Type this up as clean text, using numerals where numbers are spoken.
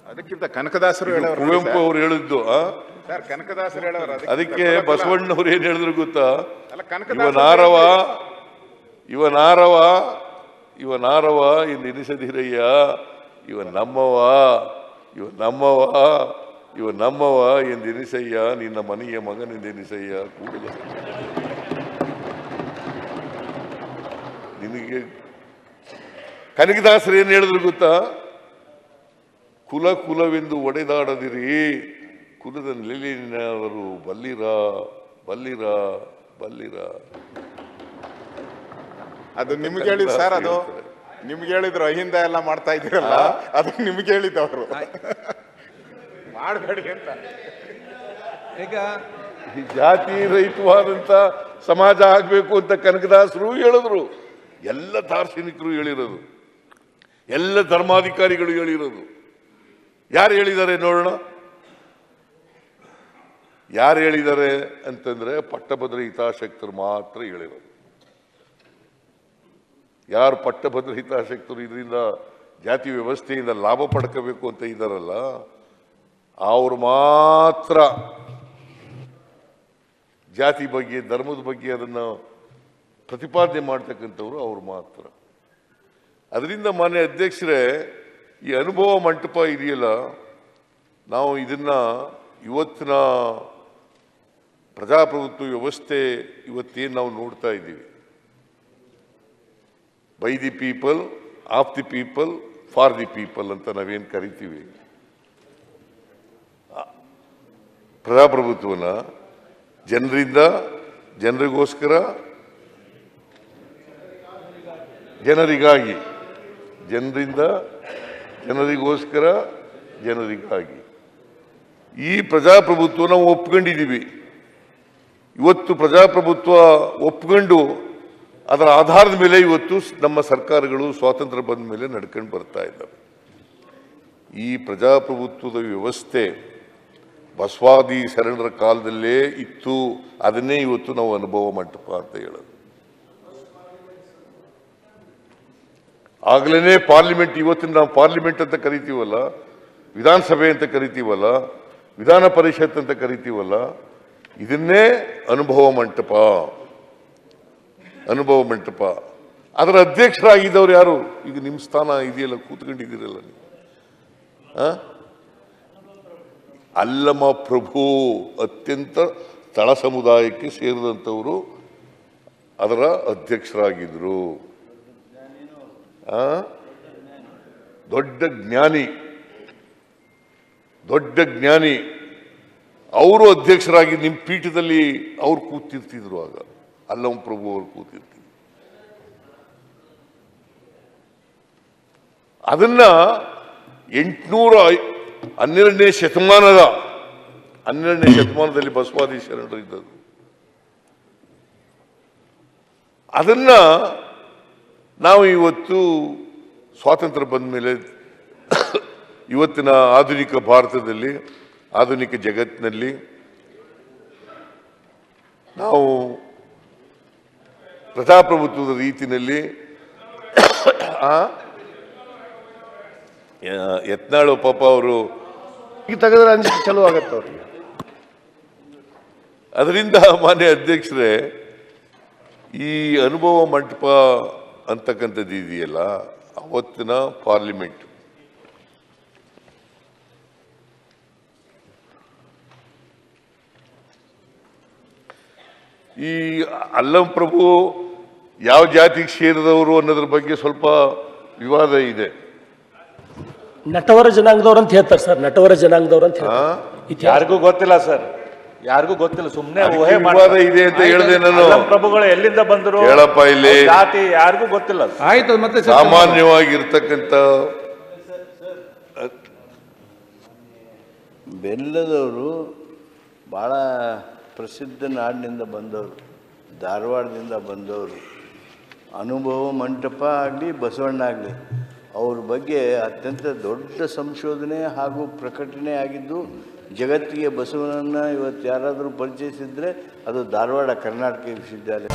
ಅದಕ್ಕಿಂತ ಕನಕದಾಸರು ಹೇಳೋರು ಕುವೆಂಪು ಅವರು ಹೇಳಿದ್ದು ಸರ್, ಕನಕದಾಸರು ಹೇಳೋರು ಅದಕ್ಕೆ ಬಸವಣ್ಣವ್ರು ಏನ್ ಹೇಳಿದ್ರು ಗೊತ್ತಾ? ಇವನಾರವ ಎಂದು ಎನಿಸದಿರಯ್ಯ, ಇವ ನಮ್ಮವ ಎಂದೆನಿಸಯ್ಯ, ನಿನ್ನ ಮನೆಯ ಮಗನೆಂದೆನಿಸಯ್ಯ ಕೂಡಲ. ನಿನಗೆ ಕನಕದಾಸರು ಏನ್ ಹೇಳಿದ್ರು ಗೊತ್ತಾ? ಕುಲವೆಂದು ಒಡೆದಾಡದಿರಿ, ಕುಲದ ನೆಲೆಯವರು ಬಲ್ಲಿರ. ಅದು ನಿಮ್ಗೆ ಹೇಳಿದ್ ಸರ್, ಅದು ನಿಮ್ಗೆ ಹೇಳಿದ್ರು ಅಹಿಂದ ಎಲ್ಲ ಮಾಡ್ತಾ ಇದ್ದೀರಲ್ಲ, ಅದು ನಿಮ್ಗೆ ಹೇಳಿದ್ದವರು ಮಾಡಬೇಡಿ ಅಂತ. ಈಗ ಜಾತಿ ರಹಿತವಾದಂತ ಸಮಾಜ ಆಗ್ಬೇಕು ಅಂತ ಕನಕದಾಸರು ಹೇಳಿದ್ರು. ಎಲ್ಲ ದಾರ್ಶನಿಕರು ಹೇಳಿರೋದು, ಎಲ್ಲ ಧರ್ಮಾಧಿಕಾರಿಗಳು ಹೇಳಿರೋದು. ಯಾರು ಹೇಳಿದ್ದಾರೆ ನೋಡೋಣ? ಯಾರು ಹೇಳಿದ್ದಾರೆ ಅಂತಂದ್ರೆ ಪಟ್ಟಭದ್ರ ಹಿತಾಸಕ್ತರು ಮಾತ್ರ ಹೇಳಿರೋದು. ಯಾರು ಪಟ್ಟಭದ್ರ ಹಿತಾಸಕ್ತರು ಇದರಿಂದ ಜಾತಿ ವ್ಯವಸ್ಥೆಯಿಂದ ಲಾಭ ಪಡ್ಕೋಬೇಕು ಅಂತ ಇದ್ದಾರಲ್ಲ, ಅವರು ಮಾತ್ರ ಜಾತಿ ಬಗ್ಗೆ ಧರ್ಮದ ಬಗ್ಗೆ ಅದನ್ನು ಪ್ರತಿಪಾದನೆ ಮಾಡ್ತಕ್ಕಂಥವ್ರು ಅವ್ರು ಮಾತ್ರ. ಅದರಿಂದ ಮಾನ್ಯ ಅಧ್ಯಕ್ಷರೇ, ಈ ಅನುಭವ ಮಂಟಪ ಇದೆಯಲ್ಲ, ನಾವು ಇದನ್ನ ಇವತ್ತಿನ ಪ್ರಜಾಪ್ರಭುತ್ವ ವ್ಯವಸ್ಥೆ ಇವತ್ತೇನು ನಾವು ನೋಡ್ತಾ ಇದ್ದೀವಿ, by the people, of the people, for the people ಅಂತ ನಾವೇನು ಕರಿತೀವಿ, ಪ್ರಜಾಪ್ರಭುತ್ವನ ಜನರಿಂದ ಜನರಿಗೋಸ್ಕರ ಜನರಿಗಾಗಿ, ಜನರಿಂದ ಜನರಿಗೋಸ್ಕರ ಜನರಿಗಾಗಿ ಈ ಪ್ರಜಾಪ್ರಭುತ್ವ ನಾವು ಒಪ್ಕೊಂಡಿದ್ದೀವಿ. ಇವತ್ತು ಪ್ರಜಾಪ್ರಭುತ್ವ ಒಪ್ಕೊಂಡು ಅದರ ಆಧಾರದ ಮೇಲೆ ಇವತ್ತು ನಮ್ಮ ಸರ್ಕಾರಗಳು ಸ್ವಾತಂತ್ರ್ಯ ಬಂದ ಮೇಲೆ ನಡ್ಕೊಂಡು ಬರ್ತಾ ಇದ್ದಾವೆ. ಈ ಪ್ರಜಾಪ್ರಭುತ್ವದ ವ್ಯವಸ್ಥೆ ಬಸವಾದಿ ಶರಣರ ಕಾಲದಲ್ಲೇ ಇತ್ತು. ಅದನ್ನೇ ಇವತ್ತು ನಾವು ಅನುಭವ ಮಂಟಪ ಅಂತ ಹೇಳೋದು. ಆಗ್ಲೇ ಪಾರ್ಲಿಮೆಂಟ್, ಇವತ್ತಿನ ನಾವು ಪಾರ್ಲಿಮೆಂಟ್ ಅಂತ ಕರಿತೀವಲ್ಲ, ವಿಧಾನಸಭೆ ಅಂತ ಕರಿತೀವಲ್ಲ, ವಿಧಾನ ಪರಿಷತ್ ಅಂತ ಕರಿತೀವಲ್ಲ, ಇದನ್ನೇ ಅನುಭವ ಮಂಟಪ. ಅದರ ಅಧ್ಯಕ್ಷರಾಗಿದ್ದವ್ರು ಯಾರು? ಈಗ ನಿಮ್ಮ ಸ್ಥಾನ ಇದೆಯಲ್ಲ, ಕೂತ್ಕೊಂಡಿದ್ದೀರಲ್ಲ ನೀವು, ಅಲ್ಲಮ ಪ್ರಭು ಅತ್ಯಂತ ತಳ ಸಮುದಾಯಕ್ಕೆ ಸೇರಿದಂಥವರು ಅದರ ಅಧ್ಯಕ್ಷರಾಗಿದ್ರು. ದೊಡ್ಡ ಜ್ಞಾನಿ ಅವರು ಅಧ್ಯಕ್ಷರಾಗಿ ನಿಮ್ಮ ಪೀಠದಲ್ಲಿ ಅವ್ರು ಕೂತಿರ್ತಿದ್ರು. ಆಗ ಅಲ್ಲಮ ಪ್ರಭು ಅವರು ಕೂತಿರ್ತಿದ್ರು. ಅದನ್ನ 812ನೇ ಶತಮಾನದಲ್ಲಿ ಬಸವಾದಿ ಶರಣರು ಇದ್ದದ್ದು. ಅದನ್ನ ನಾವು ಇವತ್ತು ಸ್ವಾತಂತ್ರ್ಯ ಬಂದ ಮೇಲೆ ಇವತ್ತಿನ ಆಧುನಿಕ ಭಾರತದಲ್ಲಿ, ಆಧುನಿಕ ಜಗತ್ತಿನಲ್ಲಿ ನಾವು ಪ್ರಜಾಪ್ರಭುತ್ವದ ರೀತಿಯಲ್ಲಿ ಯತ್ನಾಳು ಪಾಪ ಅವರು ತೆಗೆದ್ರೆ ಅನಿಸಿಕೆ ಚಲೋ ಆಗತ್ತೆ ಅವ್ರಿಗೆ. ಅದರಿಂದ ಮಾನ್ಯ ಅಧ್ಯಕ್ಷರೇ, ಈ ಅನುಭವ ಮಂಟಪ ಅಂತಕ್ಕಂಥದ್ದು ಇದೆಯಲ್ಲ, ಅವತ್ತಿನ ಪಾರ್ಲಿಮೆಂಟ್ ಈ ಅಲ್ಲಂ ಪ್ರಭು ಯಾವ ಜಾತಿಗೆ ಸೇರಿದವರು ಅನ್ನೋದ್ರ ಬಗ್ಗೆ ಸ್ವಲ್ಪ ವಿವಾದ ಇದೆ. ನಟವರ ಜನಾಂಗದವ್ರು ಅಂತ ಹೇಳ್ತಾರೆ ಸರ್, ನಟವರ ಜನಾಂಗದವ್ರು ಅಂತ ಯಾರಿಗೂ ಗೊತ್ತಿಲ್ಲ ಸರ್, ಯಾರಿಗೂ ಗೊತ್ತಿಲ್ಲ. ಸುಮ್ಮನೆ ವಿವಾದ ಇದೆ ಅಂತ ಹೇಳಿದೆ ನಾನು. ಪ್ರಭುಗಳು ಎಲ್ಲಿಂದ ಬಂದರು ಹೇಳಪ್ಪ, ಇಲ್ಲಿ ಜಾತಿ ಯಾರಿಗೂ ಗೊತ್ತಿಲ್ಲ. ಆಯ್ತು, ಮತ್ತೆ ಸಾಮಾನ್ಯವಾಗಿರ್ತಕ್ಕಂಥ ಬೆಲ್ಲದವರು ಭಾಳ ಪ್ರಸಿದ್ಧ ನಾಡಿನಿಂದ ಬಂದವರು, ಧಾರವಾಡದಿಂದ ಬಂದವರು. ಅನುಭವ ಮಂಟಪ ಆಗಲಿ ಬಸವಣ್ಣ ಆಗಲಿ ಅವ್ರ ಬಗ್ಗೆ ಅತ್ಯಂತ ದೊಡ್ಡ ಸಂಶೋಧನೆ ಹಾಗೂ ಪ್ರಕಟಣೆ ಆಗಿದ್ದು. ಜಗತ್ತಿಗೆ ಬಸವನನ್ನು ಇವತ್ತು ಯಾರಾದರೂ ಪರಿಚಯಿಸಿದರೆ ಅದು ಧಾರವಾಡ ಕರ್ನಾಟಕ ವಿಶ್ವವಿದ್ಯಾಲಯ.